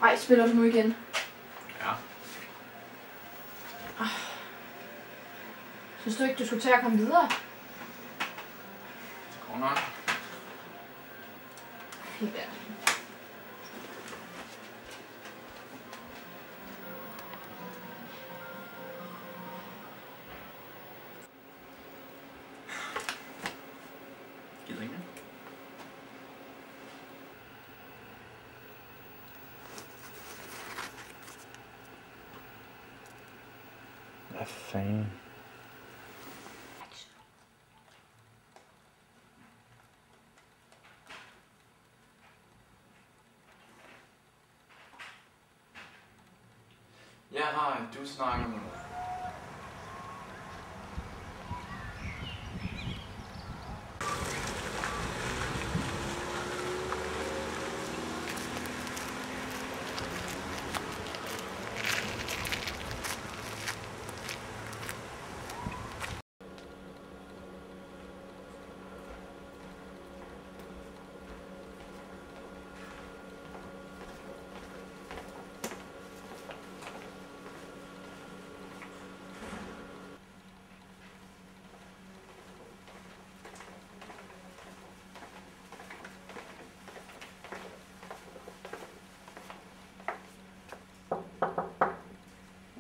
Ej, spiller du nu igen? Ja. Synes du ikke, du skulle tage at komme videre? Det går nok. Helt ærligt. Gider ikke mere? Hvad fanden? Ja, hej. Du snakker med...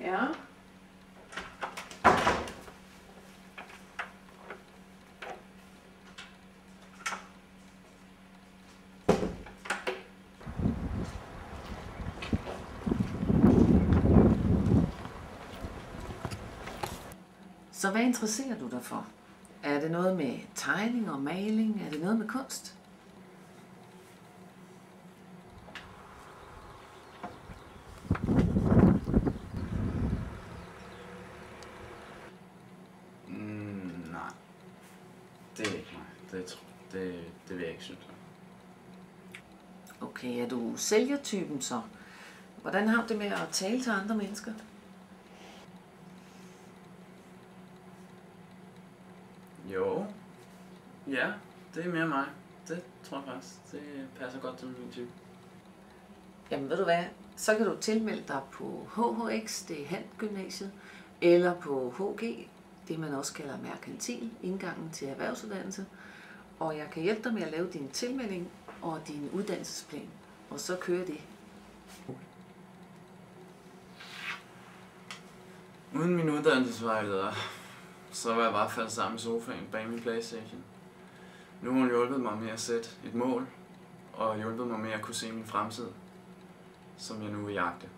Ja. Så hvad interesserer du dig for? Er det noget med tegning og maling? Er det noget med kunst? Nej. Det er ikke mig. Det vil jeg ikke synes. Okay, er du sælgertypen så? Hvordan har du det med at tale til andre mennesker? Jo. Ja, det er mere mig. Det tror jeg faktisk. Det passer godt til min type. Jamen ved du hvad, så kan du tilmelde dig på HHX, det er Handgymnasiet, eller på HG, det man også kalder merkantil, indgangen til erhvervsuddannelse. Og jeg kan hjælpe dig med at lave din tilmelding og din uddannelsesplan, og så kører det. Uden min uddannelsesvejleder, så var jeg bare faldet sammen i sofaen bag min Playstation. Nu har hun hjulpet mig med at sætte et mål, og hjulpet mig med at kunne se min fremtid, som jeg nu vil jagte.